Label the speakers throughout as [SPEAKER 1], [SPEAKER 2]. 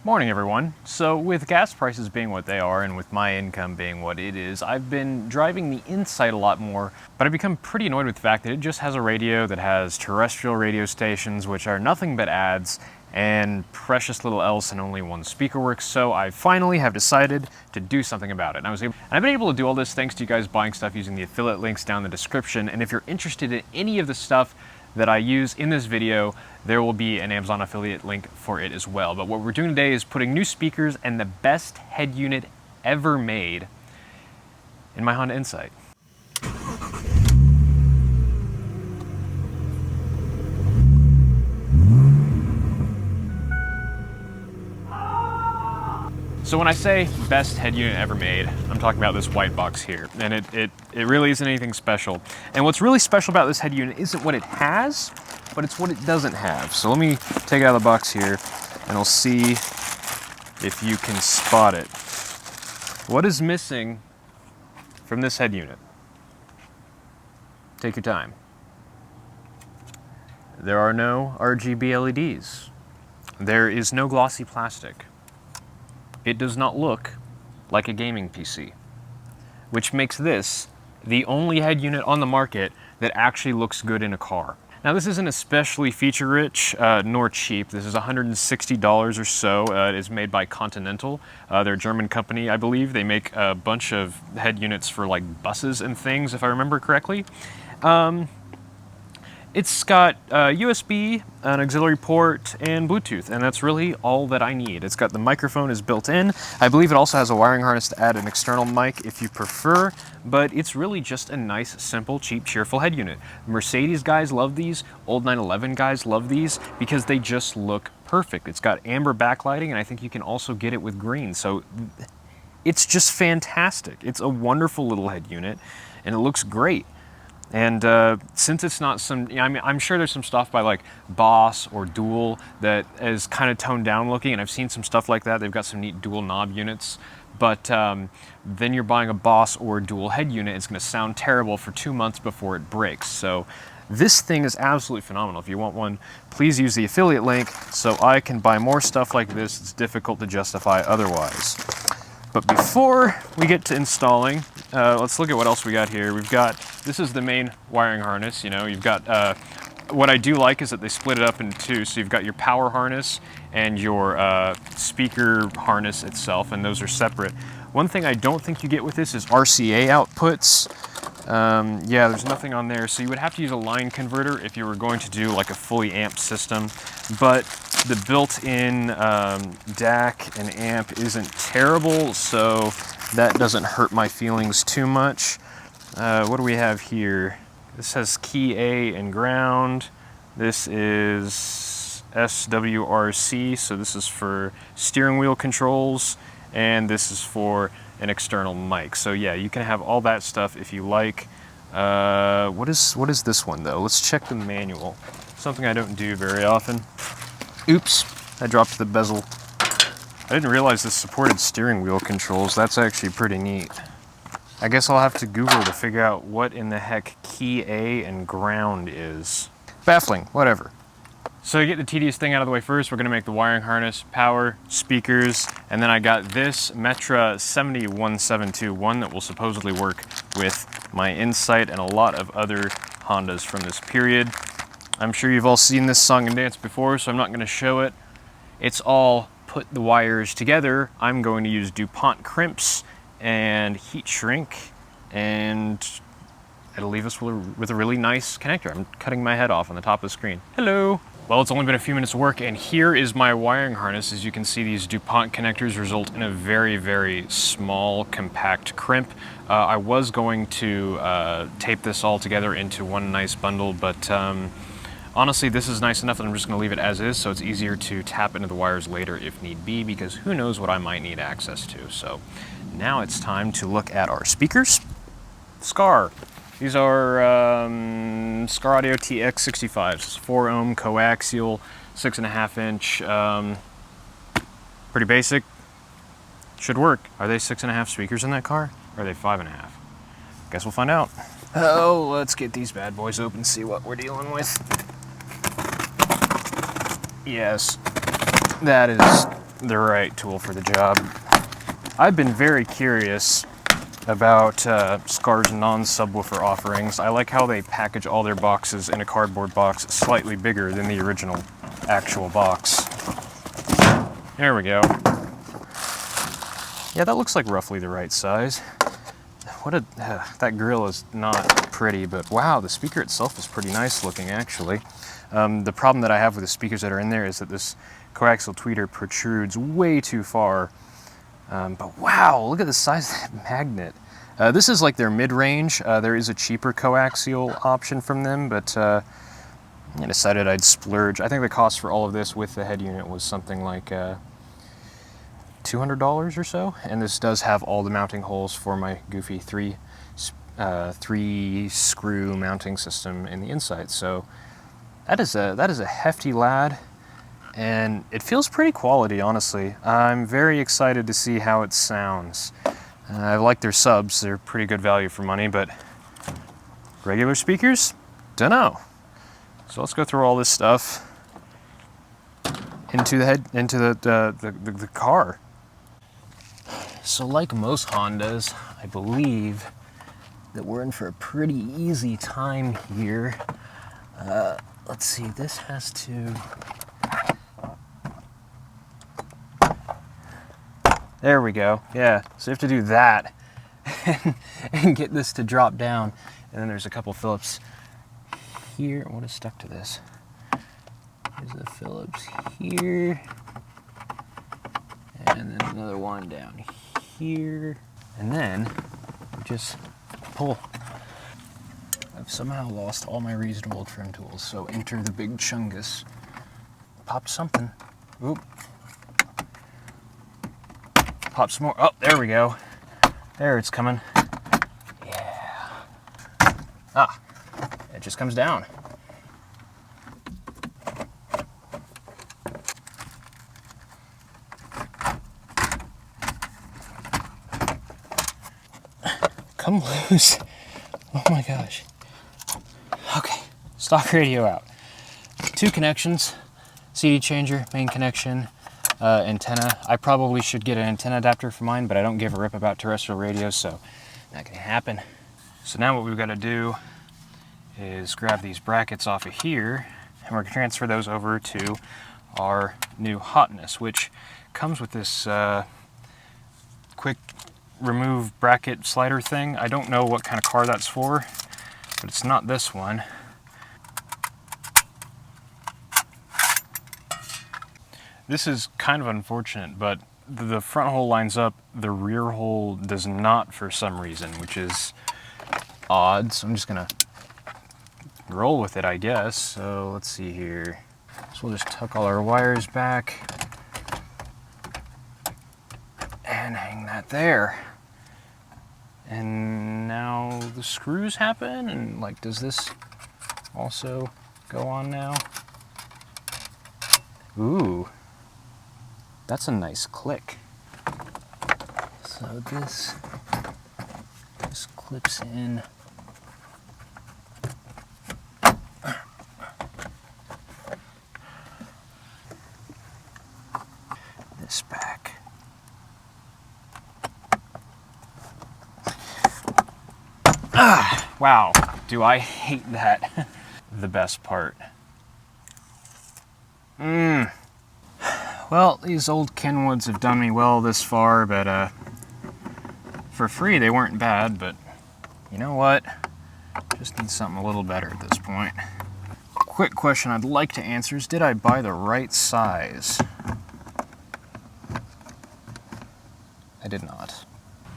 [SPEAKER 1] Morning everyone. So with gas prices being what they are and with my income being what it is, I've been driving the Insight a lot more, but I've become pretty annoyed with the fact that it just has a radio that has terrestrial radio stations, which are nothing but ads, and precious little else, and only one speaker works. So I finally have decided to do something about it. And I've been able to do all this thanks to you guys buying stuff using the affiliate links down in the description. And if you're interested in any of the stuff that I use in this video, there will be an Amazon affiliate link for it as well. But what we're doing today is putting new speakers and the best head unit ever made in my Honda Insight. So when I say best head unit ever made, I'm talking about this white box here, and it really isn't anything special. And what's really special about this head unit isn't what it has, but it's what it doesn't have. So let me take it out of the box here, and we'll see if you can spot it. What is missing from this head unit? Take your time. There are no RGB LEDs. There is no glossy plastic. It does not look like a gaming PC, which makes this the only head unit on the market that actually looks good in a car. Now this isn't especially feature-rich nor cheap. This is $160 or so. It is made by Continental. They're a German company, I believe. They make a bunch of head units for like buses and things, if I remember correctly. It's got USB, an auxiliary port, and Bluetooth, and that's really all that I need. It's got the microphone is built in. I believe it also has a wiring harness to add an external mic if you prefer, but it's really just a nice, simple, cheap, cheerful head unit. Mercedes guys love these, old 911 guys love these because they just look perfect. It's got amber backlighting, and I think you can also get it with green, so it's just fantastic. It's a wonderful little head unit, and it looks great. And since it's not some, I mean, I'm sure there's some stuff by like Boss or Dual that is kind of toned down looking, and I've seen some stuff like that. They've got some neat dual knob units, but then you're buying a Boss or a Dual head unit, it's going to sound terrible for 2 months before it breaks. So this thing is absolutely phenomenal. If you want one, please use the affiliate link so I can buy more stuff like this. It's difficult to justify otherwise. But before we get to installing, let's look at what else we got here. We've got, this is the main wiring harness, you know, you've got, what I do like is that they split it up in two. So you've got your power harness and your speaker harness itself, and those are separate. One thing I don't think you get with this is RCA outputs. Yeah, there's nothing on there. So you would have to use a line converter if you were going to do like a fully amped system. But the built-in DAC and amp isn't terrible, so that doesn't hurt my feelings too much. What do we have here? This has key A and ground. This is SWRC, so this is for steering wheel controls, and this is for an external mic. So yeah, you can have all that stuff if you like. What is this one though? Let's check the manual. Something I don't do very often. Oops, I dropped the bezel. I didn't realize this supported steering wheel controls. That's actually pretty neat. I guess I'll have to Google to figure out what in the heck key A and ground is. Baffling, whatever. So to get the tedious thing out of the way first, we're gonna make the wiring harness, power, speakers, and then I got this Metra 701721 that will supposedly work with my Insight and a lot of other Hondas from this period. I'm sure you've all seen this song and dance before, so I'm not gonna show it. It's all put the wires together. I'm going to use DuPont crimps and heat shrink, and it'll leave us with a really nice connector. I'm cutting my head off on the top of the screen. Hello. Well, it's only been a few minutes of work, and here is my wiring harness. As you can see, these DuPont connectors result in a very, very small, compact crimp. I was going to tape this all together into one nice bundle, but honestly, this is nice enough that I'm just gonna leave it as is, so it's easier to tap into the wires later if need be, because who knows what I might need access to. So now it's time to look at our speakers. Scar. These are Scar Audio TX65s. It's 4 ohm coaxial, 6.5 inch. Pretty basic. Should work. Are they 6.5 speakers in that car? Or are they 5.5? Guess we'll find out. Oh, let's get these bad boys open and see what we're dealing with. Yes, that is the right tool for the job. I've been very curious about Scar's non-subwoofer offerings. I like how they package all their boxes in a cardboard box slightly bigger than the original actual box. There we go. Yeah, that looks like roughly the right size. That grill is not pretty, but wow, the speaker itself is pretty nice looking actually. The problem that I have with the speakers that are in there is that this coaxial tweeter protrudes way too far. But wow, look at the size of that magnet. This is like their mid-range. There is a cheaper coaxial option from them, but I decided I'd splurge. I think the cost for all of this with the head unit was something like $200 or so, and this does have all the mounting holes for my goofy three screw mounting system in the inside. So that is a hefty lad, and it feels pretty quality, honestly. I'm very excited to see how it sounds. I like their subs; they're pretty good value for money, but regular speakers, dunno. So let's go through all this stuff into the car. So like most Hondas, I believe that we're in for a pretty easy time here. Let's see, this has to... There we go, yeah. So you have to do that and get this to drop down. And then there's a couple Phillips here. What is stuck to this? There's a Phillips here. And then another one down here. And then just pull. I've somehow lost all my reasonable trim tools, so enter the big chungus. Pop something. Oop. Pop some more. Oh, there we go. There, it's coming. Yeah. Ah, it just comes down. Come loose. Oh my gosh. Okay, stock radio out. 2 connections, CD changer, main connection, antenna. I probably should get an antenna adapter for mine, but I don't give a rip about terrestrial radios, so not gonna happen. So now what we've got to do is grab these brackets off of here, and we're gonna transfer those over to our new hotness, which comes with this quick remove bracket slider thing. I don't know what kind of car that's for, but it's not this one. This is kind of unfortunate, but the front hole lines up, the rear hole does not for some reason, which is odd. So I'm just gonna roll with it, I guess. So let's see here. So we'll just tuck all our wires back and hang that there. And now the screws happen, and like, does this also go on now? Ooh, that's a nice click. So this just clips in. This back. Ah, wow, do I hate that. The best part. Well, these old Kenwoods have done me well this far, but for free they weren't bad, but you know what? Just need something a little better at this point. Quick question I'd like to answer is, did I buy the right size? I did not.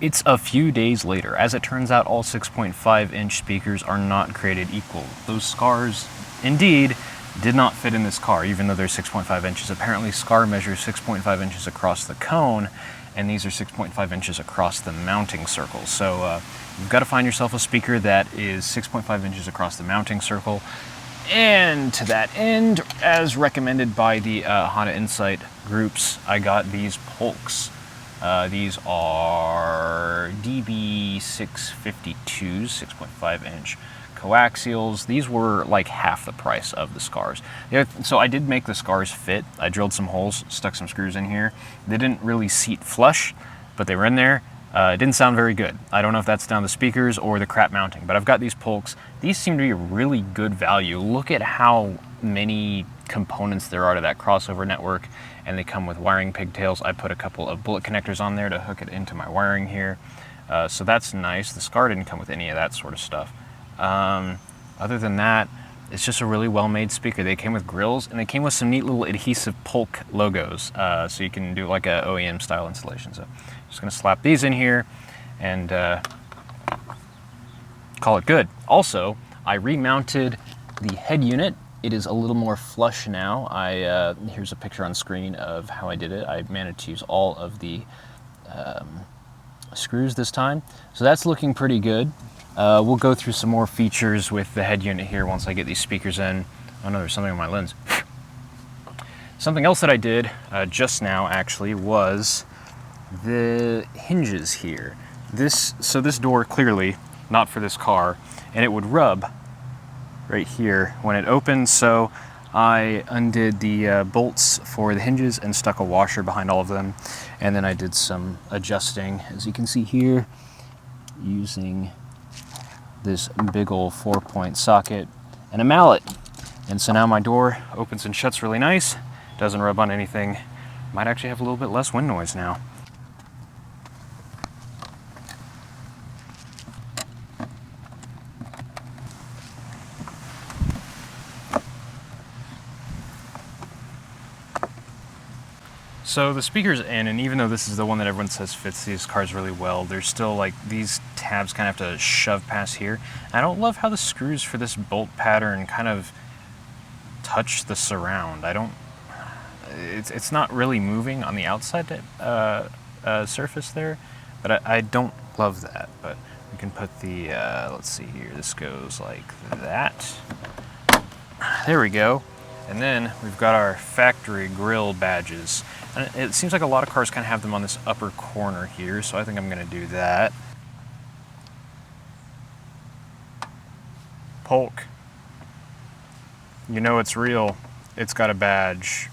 [SPEAKER 1] It's a few days later. As it turns out, all 6.5-inch speakers are not created equal. Those Scars, indeed, did not fit in this car, even though they're 6.5 inches. Apparently, Scar measures 6.5 inches across the cone, and these are 6.5 inches across the mounting circle. So you've got to find yourself a speaker that is 6.5 inches across the mounting circle. And to that end, as recommended by the Honda Insight groups, I got these Polks. These are DB652s, 6.5 inch coaxials. These were like half the price of the scars. So I did make the scars fit. I drilled some holes, stuck some screws in here. They didn't really seat flush, but they were in there. It didn't sound very good. I don't know if that's down the speakers or the crap mounting, but I've got these Polks. These seem to be a really good value. Look at how many components there are to that crossover network, and they come with wiring pigtails. I put a couple of bullet connectors on there to hook it into my wiring here. So that's nice. The Scar didn't come with any of that sort of stuff. Other than that, it's just a really well-made speaker. They came with grills, and they came with some neat little adhesive Polk logos, so you can do like a OEM style installation. So I'm just gonna slap these in here and call it good. Also, I remounted the head unit. It is a little more flush now. Here's a picture on screen of how I did it. I managed to use all of the screws this time. So that's looking pretty good. We'll go through some more features with the head unit here once I get these speakers in. Oh no, there's something on my lens. Something else that I did just now actually was the hinges here. So this door clearly not for this car, and it would rub right here when it opens. So I undid the bolts for the hinges and stuck a washer behind all of them. And then I did some adjusting, as you can see here, using this big old 4-point socket and a mallet. And so now my door opens and shuts really nice, doesn't rub on anything. Might actually have a little bit less wind noise now. So the speaker's in, and even though this is the one that everyone says fits these cars really well, there's still like these tabs kind of have to shove past here. I don't love how the screws for this bolt pattern kind of touch the surround. It's not really moving on the outside surface there, but I don't love that. But we can put the, let's see here, this goes like that. There we go. And then we've got our factory grille badges. And it seems like a lot of cars kind of have them on this upper corner here, so I think I'm going to do that. Polk. You know it's real. It's got a badge.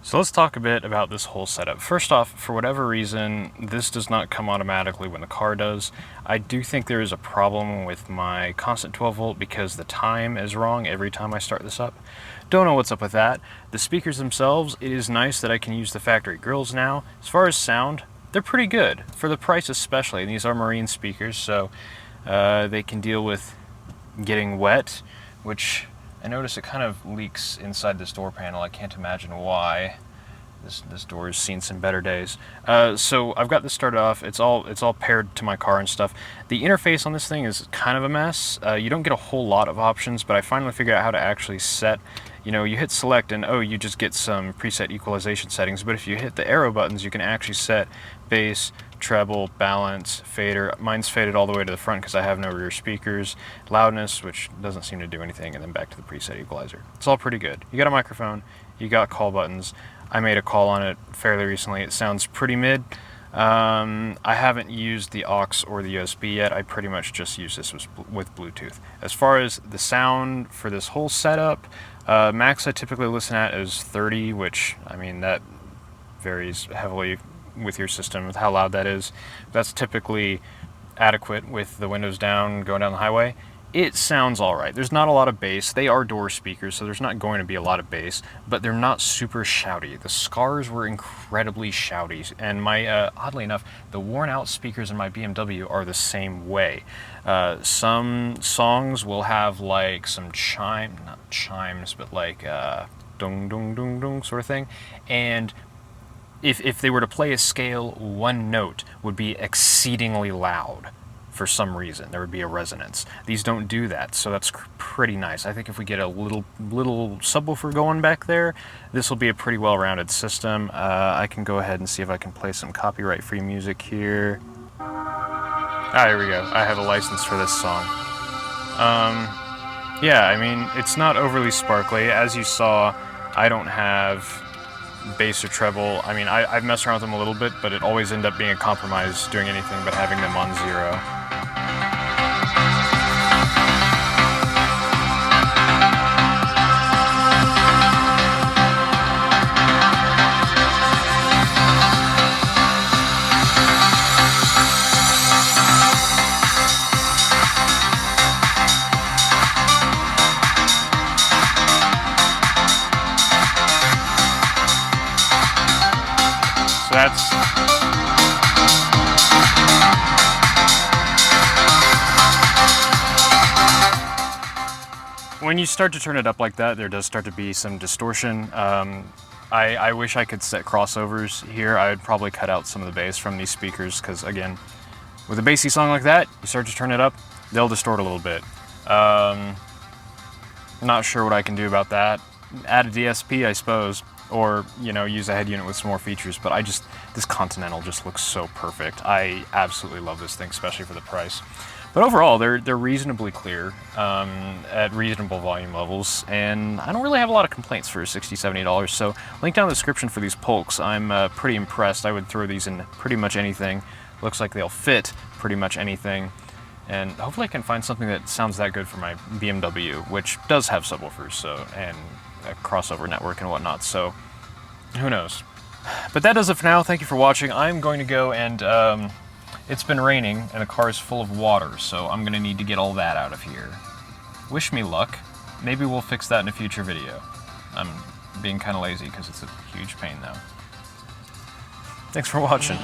[SPEAKER 1] So let's talk a bit about this whole setup. First off, for whatever reason, this does not come automatically when the car does. I do think there is a problem with my constant 12 volt because the time is wrong every time I start this up. Don't know what's up with that. The speakers themselves, it is nice that I can use the factory grills now. As far as sound, they're pretty good, for the price especially. And these are marine speakers, so they can deal with getting wet, which I notice it kind of leaks inside this door panel. I can't imagine why. This door has seen some better days. So I've got this started off. It's all paired to my car and stuff. The interface on this thing is kind of a mess. You don't get a whole lot of options, but I finally figured out how to actually set. You know, you hit select and you just get some preset equalization settings. But if you hit the arrow buttons, you can actually set bass, treble, balance, fader. Mine's faded all the way to the front because I have no rear speakers. Loudness, which doesn't seem to do anything, and then back to the preset equalizer. It's all pretty good. You got a microphone, you got call buttons. I made a call on it fairly recently. It sounds pretty mid. I haven't used the aux or the USB yet. I pretty much just use this with Bluetooth. As far as the sound for this whole setup, max I typically listen at is 30, which, I mean, that varies heavily with your system, with how loud that is. That's typically adequate with the windows down, going down the highway. It sounds all right. There's not a lot of bass. They are door speakers, so there's not going to be a lot of bass, but they're not super shouty. The Scars were incredibly shouty, and my, oddly enough, the worn out speakers in my BMW are the same way. Some songs will have like some not chimes, but like dung dung dung dung sort of thing, and if they were to play a scale, one note would be exceedingly loud. For some reason, there would be a resonance. These don't do that, so that's pretty nice. I think if we get a little subwoofer going back there, this will be a pretty well-rounded system. I can go ahead and see if I can play some copyright-free music here. Ah, here we go. I have a license for this song. Yeah, I mean, it's not overly sparkly. As you saw, I don't have bass or treble. I mean, I've messed around with them a little bit, but it always ended up being a compromise doing anything but having them on 0. So that's... When you start to turn it up like that, there does start to be some distortion. I wish I could set crossovers here. I would probably cut out some of the bass from these speakers because, again, with a bassy song like that, you start to turn it up, they'll distort a little bit. Not sure what I can do about that. Add a DSP, I suppose, or, you know, use a head unit with some more features, but this Continental just looks so perfect. I absolutely love this thing, especially for the price. But overall, they're reasonably clear at reasonable volume levels, and I don't really have a lot of complaints for $60, $70. So link down in the description for these Polks. I'm pretty impressed. I would throw these in pretty much anything. Looks like they'll fit pretty much anything, and hopefully I can find something that sounds that good for my BMW, which does have subwoofers and a crossover network and whatnot. So who knows? But that does it for now. Thank you for watching. I'm going to go and it's been raining and the car is full of water, so I'm gonna need to get all that out of here. Wish me luck. Maybe we'll fix that in a future video. I'm being kind of lazy because it's a huge pain now. Thanks for watching.